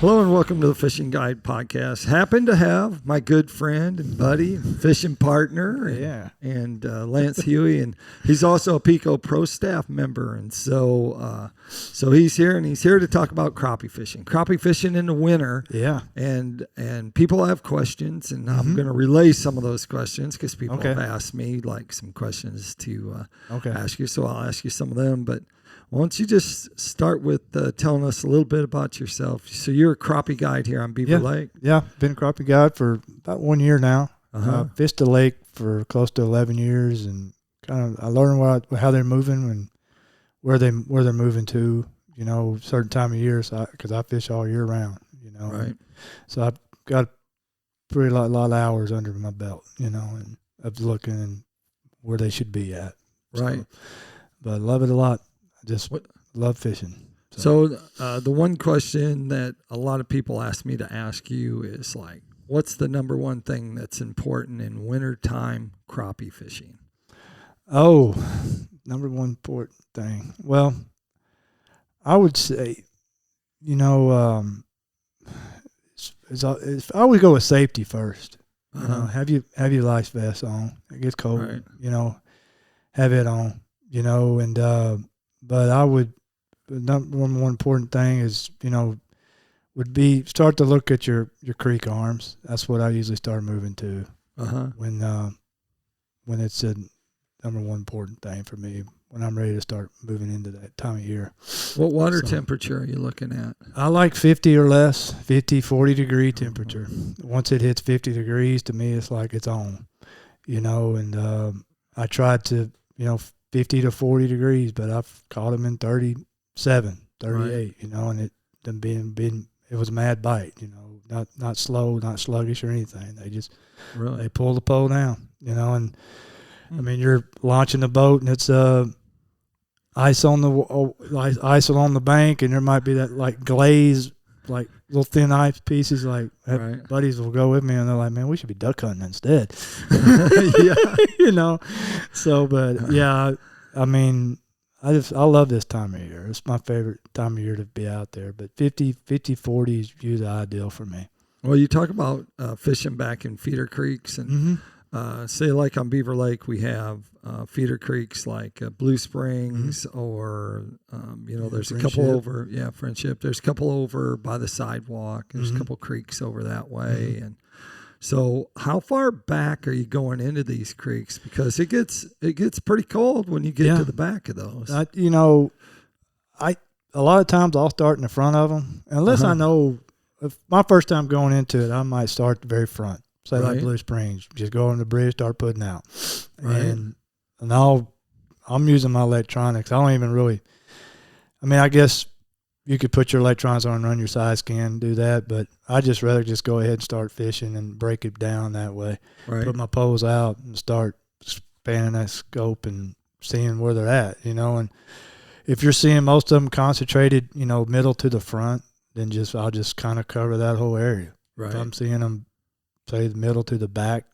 Hello and welcome to the Fishing Guide Podcast. Happen to have my good friend and buddy, and fishing partner, and Lance Hughey, and he's also a PICO Pro staff member, and so he's here, and he's here to talk about crappie fishing in the winter. Yeah, and people have questions, and I'm going to relay some of those questions because people have asked me like some questions to ask you, so I'll ask you some of them, but. Why don't you just start with telling us a little bit about yourself? So you're a crappie guide here on Beaver Lake. Yeah, been a crappie guide for about 1 year now. Fished the lake for close to 11 years, and kind of I learned how they're moving and where they're moving to. You know, certain time of year, because I fish all year round. You know, right? So I've got a pretty lot of hours under my belt. You know, and of looking and where they should be at. Right. But I love it a lot. Just love fishing. So the one question that a lot of people ask me to ask you is like, what's the number one thing that's important in wintertime crappie fishing? Oh, number one important thing. Well, I would say, you know, I always go with safety first. You know, have your life vest on. It gets cold. Right. You know, have it on. You know, and but I would, the number one more important thing is, you know, would be start to look at your creek arms. That's what I usually start moving to when it's a number one important thing for me, when I'm ready to start moving into that time of year. What water temperature are you looking at? I like 50 or less, 50, 40 degree temperature. Once it hits 50 degrees, to me, it's like it's on, you know, and I tried to, you know, 50 to 40 degrees, but I've caught them in 37, 38, you know, and it was a mad bite, you know, not slow, not sluggish or anything. They just, they pull the pole down, you know, and I mean, you're launching the boat and it's ice on the bank, and there might be that like glaze, like little thin ice pieces, like buddies will go with me and they're like, man, we should be duck hunting instead. You know, so, but yeah, I mean, I love this time of year. It's my favorite time of year to be out there, but 50, 40 is usually ideal for me. Well, you talk about fishing back in feeder creeks, and say like on Beaver Lake, we have feeder creeks like Blue Springs, or you know, there's Friendship. a couple over, Friendship. There's a couple over by the sidewalk. There's a couple creeks over that way, and so how far back are you going into these creeks? Because it gets pretty cold when you get to the back of those. You know, a lot of times I'll start in the front of them, unless I know. If my first time going into it, I might start the very front. Say like Blue Springs, just go on the bridge, start putting out, and I'm using my electronics. I don't even really. I mean, I guess you could put your electronics on and run your side scan, do that, but I just rather just go ahead and start fishing and break it down that way. Right. Put my poles out and start spanning that scope and seeing where they're at, you know. And if you're seeing most of them concentrated, you know, middle to the front, then I'll just kind of cover that whole area. Right. If I'm seeing them, say the middle to the back,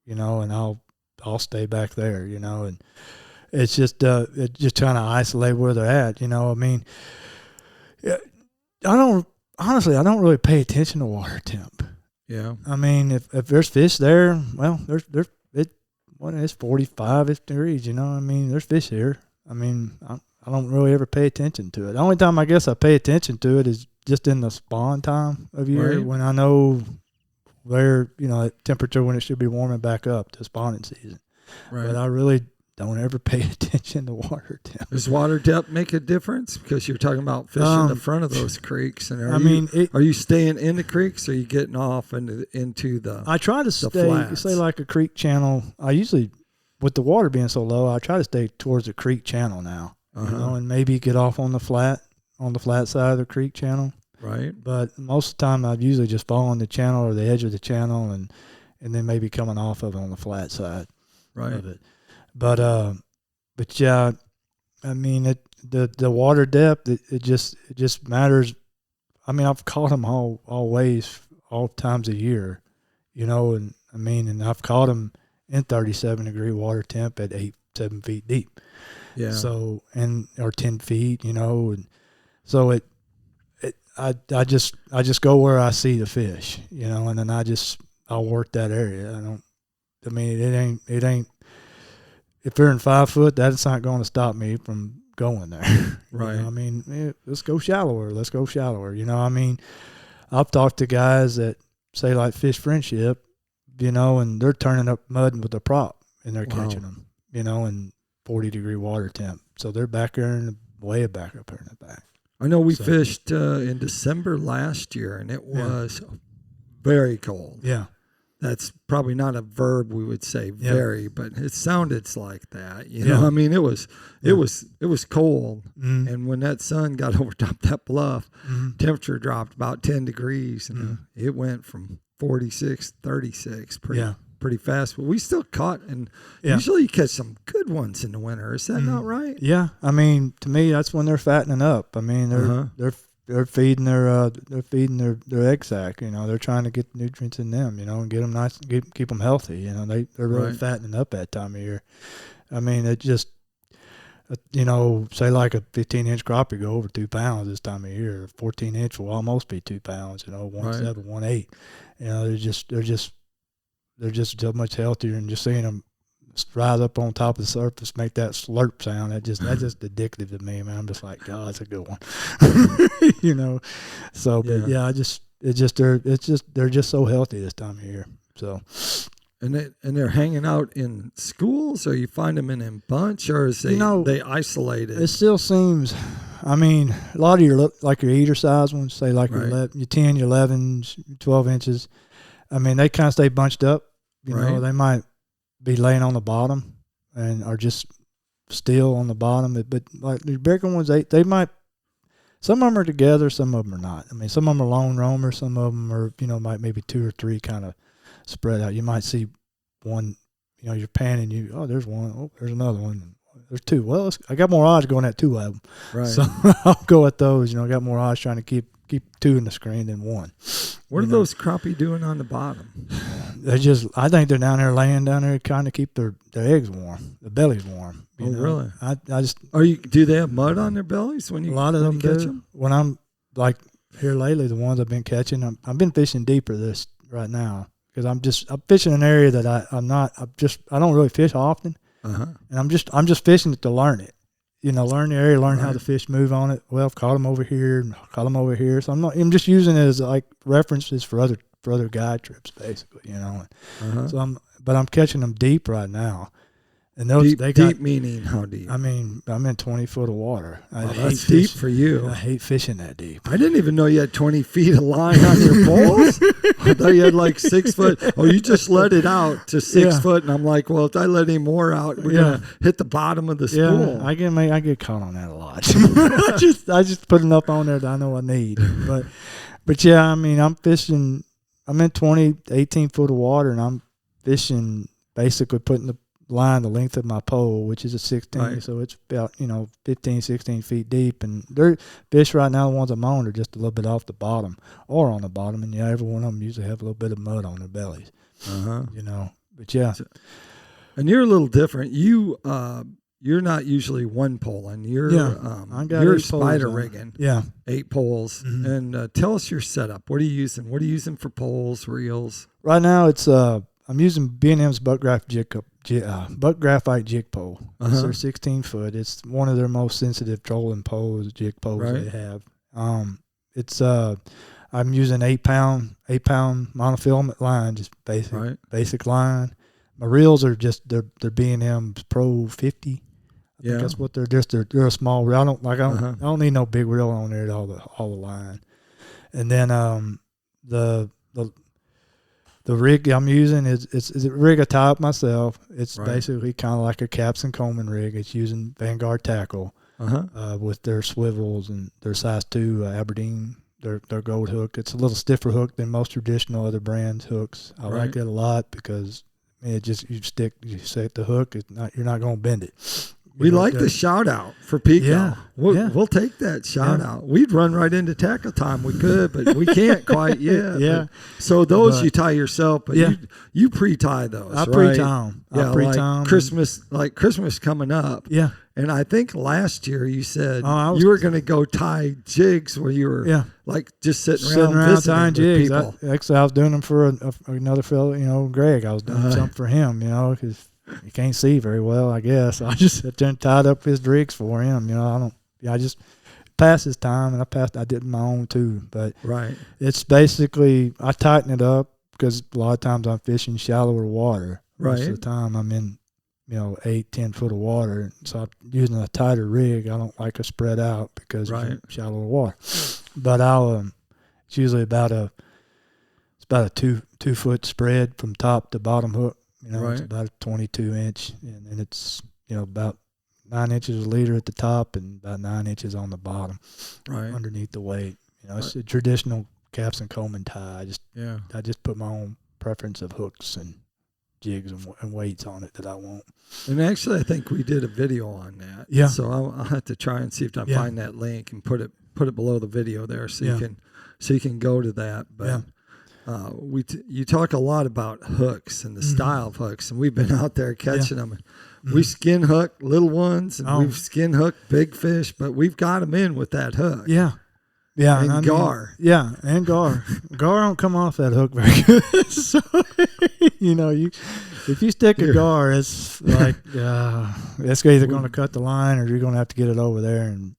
you know, and I'll stay back there, you know, and it's just trying to isolate where they're at, you know. I mean, I don't really pay attention to water temp. Yeah. I mean, if there's fish there, well, it's 45 degrees, you know. I mean, there's fish here. I mean, I don't really ever pay attention to it. The only time I guess I pay attention to it is just in the spawn time of year, when I know where, you know, temperature when it should be warming back up to spawning season. Right. But I really don't ever pay attention to water depth. Does water depth make a difference? Because you're talking about fishing the front of those creeks, and are you staying in the creeks, or are you getting off into the? I try to stay like a creek channel. I usually, with the water being so low, I try to stay towards the creek channel now, you know, and maybe get off on the flat side of the creek channel. Right. But most of the time, I'd usually just fall on the channel or the edge of the channel, and then maybe coming off of it on the flat side of it. But yeah, I mean, the water depth, it just matters. I mean, I've caught them all ways, all times a year, you know, and I mean, and I've caught them in 37 degree water temp at 7 feet deep. Yeah. So, or 10 feet, you know, and so I just go where I see the fish, and then I'll work that area. It ain't. If they're in 5 foot, that's not going to stop me from going there. Right. Let's go shallower. I've talked to guys that say like Fish Friendship, and they're turning up mud with a prop and they're catching them, in 40-degree water temp. So they're back there way back up here in the back. I know we fished in December last year, and it was very cold. Yeah. That's probably not a verb we would say very, but it sounded like that. It was cold, and when that sun got over top that bluff, temperature dropped about 10 degrees, and it went from 46, 36 pretty fast. But we still caught, and usually you catch some good ones in the winter. Is that not right? Yeah, to me that's when they're fattening up. They're feeding their egg sac. They're trying to get nutrients in them. And get them nice, keep them healthy. They're really fattening up that time of year. It just, say like a 15-inch crappie go over 2 pounds this time of year. 14-inch will almost be 2 pounds. 1.7, 1.8. They're just so much healthier, and just seeing them rise up on top of the surface, make that slurp sound. That's just addictive to me, man. I'm just like, God, that's a good one. So, but they're just so healthy this time of year. So, and they're hanging out in schools, or you find them in a bunch, or is they isolated? It still seems. A lot of your eater size ones, say like your 10, your 11s, 12 inches. They kind of stay bunched up. They might be laying on the bottom and are just still on the bottom. But like the bigger ones, they might, some of them are together, some of them are not. Some of them are lone roamers, some of them are, maybe 2 or 3 kind of spread out. You might see one, you're panning, there's one, there's another one. There's 2. Well, I got more odds going at 2 of them. Right. So I'll go at those. I got more odds trying to keep 2 in the screen than 1. What are those crappie doing on the bottom? I think they're down there laying down there trying to keep their eggs warm, the bellies warm. Really? I just. Do they have mud on their bellies when you? A lot of them catch do. them? When I'm like here lately, the ones I've been catching, I've been fishing deeper this right now because I'm fishing an area that I don't really fish often, and I'm just fishing it to learn it. Learn the area, learn how the fish move on it. Well, I've caught them over here, and caught them over here. So I'm just using it as like references for other guide trips, basically. So I'm catching them deep right now, and those deep meaning how deep? I'm in 20 foot of water. That's deep for you. I hate fishing that deep. I didn't even know you had 20 feet of line on your poles. I thought you had like 6 foot. Oh, you just let it out to 6 foot, and I'm like, well, if I let any more out, we're gonna hit the bottom of the spool. I get caught on that a lot. I just put enough on there that I know I need. But yeah, I'm fishing. I'm in 18 foot of water, and I'm fishing basically putting the line the length of my pole, which is a 16, so it's about 15, 16 feet deep, and they're fish right now. The ones I'm on are just a little bit off the bottom or on the bottom, and every one of them usually have a little bit of mud on their bellies. But yeah. And you're a little different. You're not usually one poling. You're spider rigging. Yeah, 8 poles. And tell us your setup. What are you using? What are you using for poles, reels? Right now it's I'm using B&M's buck graphite jig pole. It's their 16 foot. It's one of their most sensitive trolling poles, jig poles they have. I'm using 8 pound monofilament line, just basic line. My reels are just they're B&M's Pro 50. I think that's what they're a small reel. I don't need no big reel on there at all the line. And then the rig I'm using is a rig I tie up myself. It's basically kind of like a Caps and Coleman rig. It's using Vanguard tackle with their swivels and their size 2 Aberdeen, their gold hook. It's a little stiffer hook than most traditional other brands hooks. I like it a lot because you set the hook. You're not going to bend it. We like the shout out for PICO. Yeah, We'll take that shout out. We'd run right into tackle time. We could, but we can't quite yet. Yeah. So those you tie yourself, but you pre-tie those. I right? pre-tie them. Yeah, like Christmas coming up. Yeah. And I think last year you said you were going to go tie jigs where you were like just sitting around tying jigs. People. I was doing them for another fellow, Greg. I was doing something for him, because he can't see very well, I guess. I just sat there and tied up his jigs for him. I just passed his time, and I did my own too. But it's basically I tighten it up because a lot of times I'm fishing shallower water. Most of the time I'm in 8-10 foot of water, so I'm using a tighter rig. I don't like to spread out because it's shallower water. But it's usually about a 2 foot spread from top to bottom hook. It's about a 22 inch, and it's about 9 inches a leader at the top and about 9 inches on the bottom, underneath the weight. It's a traditional Caps and Coleman tie. I just put my own preference of hooks and jigs and weights on it that I want. And actually, I think we did a video on that. Yeah. So I'll have to try and see if I can find that link and put it below the video there, so you can go to that. But you talk a lot about hooks and the style of hooks, and we've been out there catching them. We skin hook little ones, and we've skin hooked big fish, but we've got them in with that hook. Yeah. Yeah, and gar. And gar. Gar don't come off that hook very good. So, if you stick a gar, it's like it's either going to cut the line or you're going to have to get it over there and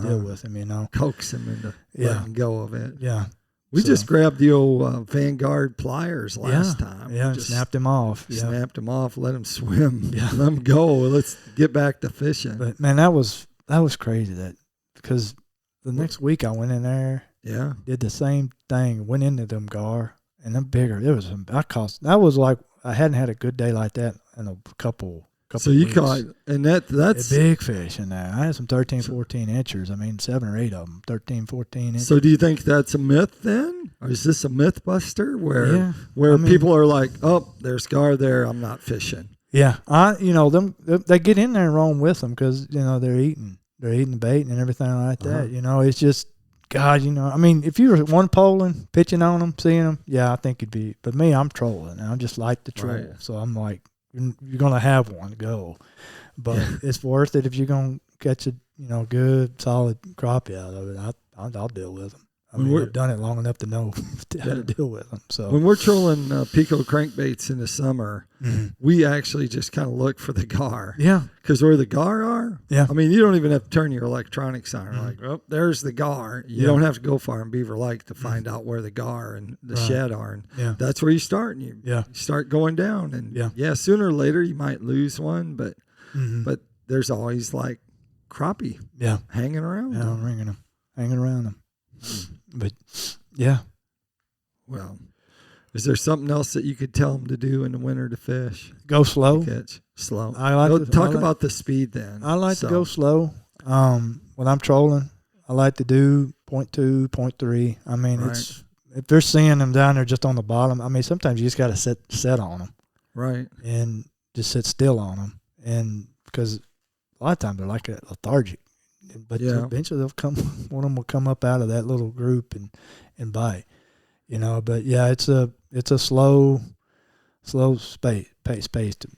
deal with him. Coax him into letting go of it. Yeah. We just grabbed the old Vanguard pliers last time. Yeah, just snapped him off. Snapped him off, let him swim, let him go. Let's get back to fishing. But man, that was crazy because the next week I went in there, did the same thing, went into them gar, and them bigger. That was like I hadn't had a good day like that in a couple so you weeks. caught, and that's a big fish in there. I had some 13, 14 inchers. I mean, 7 or 8 of them, 13, 14 inches. So do you think that's a myth then? Or is this a myth buster where people are like, oh, there's gar there, I'm not fishing? Yeah. They get in there and roam with them because, they're eating the bait and everything like that. It's just, God, if you were one poling, pitching on them, seeing them, I think it'd be, but me, I'm trolling. I just like to troll. Right. So I'm like, you're going to have one go, but it's worth it if you're going to catch a good solid crappie out of it. I'll deal with them. I've done it long enough to know how to deal with them. So when we're trolling PICO crankbaits in the summer, we actually just kind of look for the gar. Yeah, because where the gar are, you don't even have to turn your electronics on. Like, oh, there's the gar. You don't have to go far in Beaver Lake to find out where the gar and the shed are. And that's where you start. And you start going down. And sooner or later you might lose one, but there's always like crappie hanging around. Yeah, hanging around them. But well, is there something else that you could tell them to do in the winter to fish? Go slow. Catch slow. Talk about the speed then. I like to go slow. When I'm trolling, I like to do 0.2, 0.3. It's if they're seeing them down there just on the bottom. Sometimes you just got to set on them, right, and just sit still on them, and because a lot of times they're like lethargic. But eventually one of them will come up out of that little group and bite, But it's a slow pace to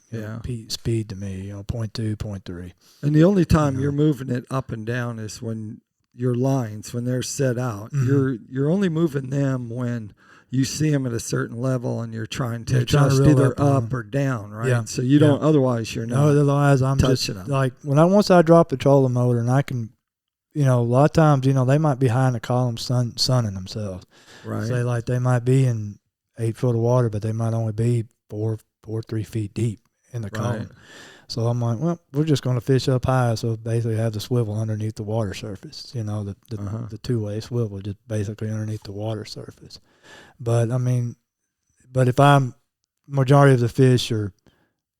speed to me. 0.2, 0.3. And the only time you're moving it up and down is when your lines, when they're set out. You're only moving them when you see them at a certain level and you're trying to adjust either up or down, right? Yeah. So you don't, otherwise you're not. No, otherwise I'm touching just them. like once I drop the trolling motor and I can, a lot of times, they might be high in the column sunning themselves. Right. Say like they might be in 8 foot of water, but they might only be 3 feet deep in the column. So I'm like, well, we're just going to fish up high. So basically have the swivel underneath the water surface, the two-way swivel just basically underneath the water surface. But if I'm majority of the fish are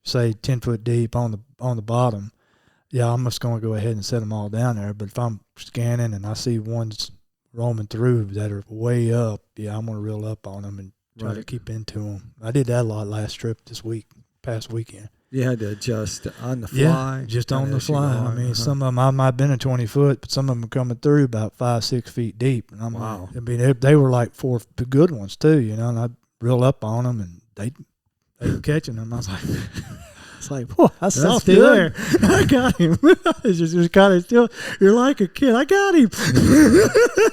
say 10 foot deep on the bottom, I'm just going to go ahead and set them all down there. But if I'm scanning and I see ones roaming through that are way up, I'm going to reel up on them and try to keep into them. I did that a lot last trip past weekend. You had to adjust on the fly. Yeah, just on the fly. I mean, some of them, I might have been a 20 foot, but some of them are coming through about 5-6 feet deep. And I'm wow. like, I mean, they were like 4 good ones too, you know, and I'd reel up on them and they were catching them. I was like, it's like, whoa, I saw him there. I got him. It's just kind of still, you're like a kid. I got him.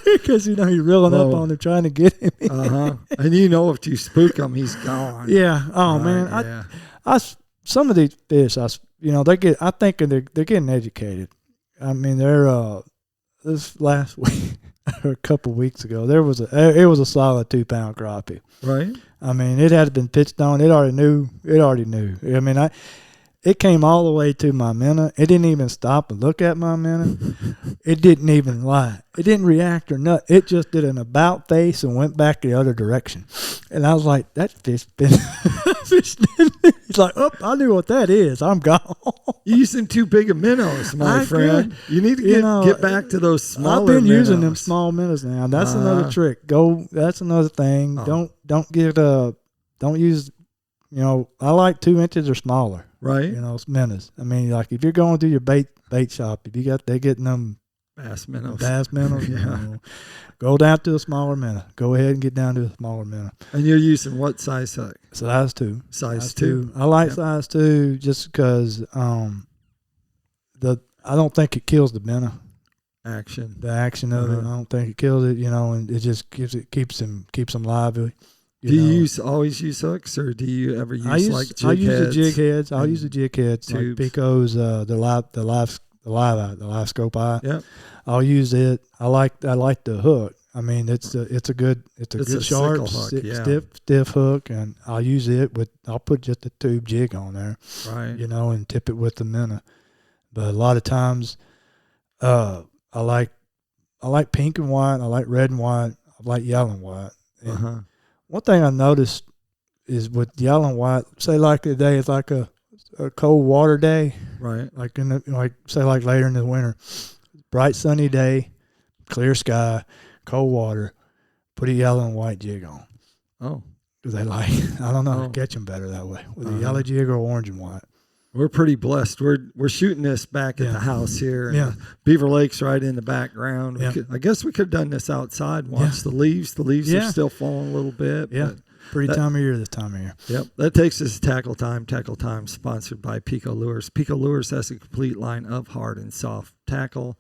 Because, you know, you're reeling up on him trying to get him. And you know, if you spook him, he's gone. Yeah. Oh, right, man. Yeah. Some of these fish, you know, I think they're getting educated. I mean, this last week, or a couple weeks ago, it was a solid 2 pound crappie. Right. I mean, it had been pitched on. It already knew. I mean, it came all the way to my minnow. It didn't even stop and look at my minnow. It didn't even lie. It didn't react or nothing. It just did an about face and went back the other direction. And I was like, that fish been. He's like, oh, I knew what that is. I'm gone. You're using too big of minnows, my friend. You need to get back to those smaller minnows. I've been using them small minnows now. That's another trick. That's another thing. Don't use, you know, I like 2 inches or smaller. Right. You know, minnows. I mean, like if you're going to your bait shop, if they're getting them bass minnows. Yeah. You know, go down to a smaller minnow. Go ahead and get down to a smaller minnow. And you're using what size hook? Size 2. Size 2. I like size 2 just because I don't think it kills the minnow. Action. The action of it. I don't think it kills it, you know, and it just keeps them lively. Do you always use hooks, or do you ever use jig heads? I use the jig heads. I'll use the jig heads, tubes. Like PICO's the live scope eye. Yep. I'll use it. I like the hook. I mean, it's a good sharp, hook, stiff hook, and I'll use it I'll put just a tube jig on there, right? You know, and tip it with the minnow. But a lot of times, I like pink and white. I like red and white. I like yellow and white. And one thing I noticed is with yellow and white, say like today is like a cold water day, right? Like say like later in the winter, bright sunny day, clear sky, cold water, put a yellow and white jig on. Oh, because I don't know, catch them better that way with a yellow jig or orange and white. We're pretty blessed. We're shooting this back at the house here. And Beaver Lake's right in the background. I guess we could have done this outside and watched the leaves. The leaves are still falling a little bit. Yeah, pretty time of year this time of year. Yep. That takes us to Tackle Time. Tackle Time sponsored by PICO Lures. PICO Lures has a complete line of hard and soft tackle.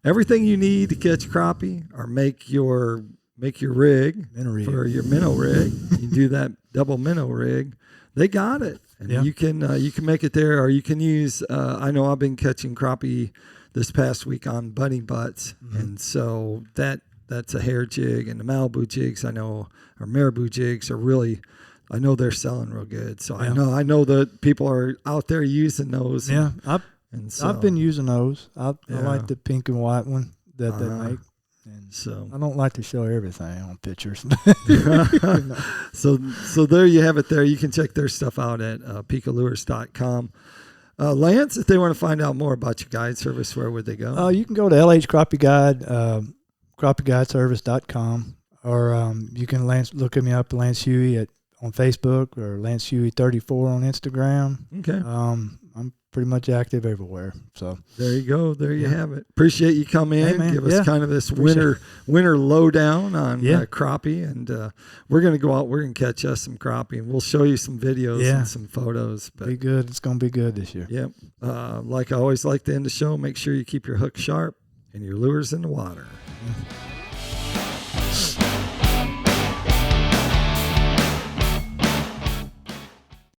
Everything you need to catch crappie or make your rig for your minnow rig. You do that double minnow rig. They got it. And you can make it there, or you can use. I know I've been catching crappie this past week on bunny butts, and so that's a hair jig, and the Malibu jigs I know, or marabou jigs are really. I know they're selling real good, so I know that people are out there using those. Yeah, I've been using those. I like the pink and white one that they make. And so I don't like to show everything on pictures. So there you have it there. You can check their stuff out at PICOLures.com. Lance, if they want to find out more about your guide service, where would they go? You can go to LH Crappie Guide, crappieguideservice.com, or you can look me up, Lance Hughey on Facebook, or Lance Hughey 34 on Instagram. Okay. I'm pretty much active everywhere. So there you go. There you have it. Appreciate you coming in. Give us kind of this winter lowdown on crappie, and we're gonna go out. We're gonna catch us some crappie, and we'll show you some videos and some photos. But be good. It's gonna be good this year. Yep. Like I always like to end the show. Make sure you keep your hook sharp and your lures in the water.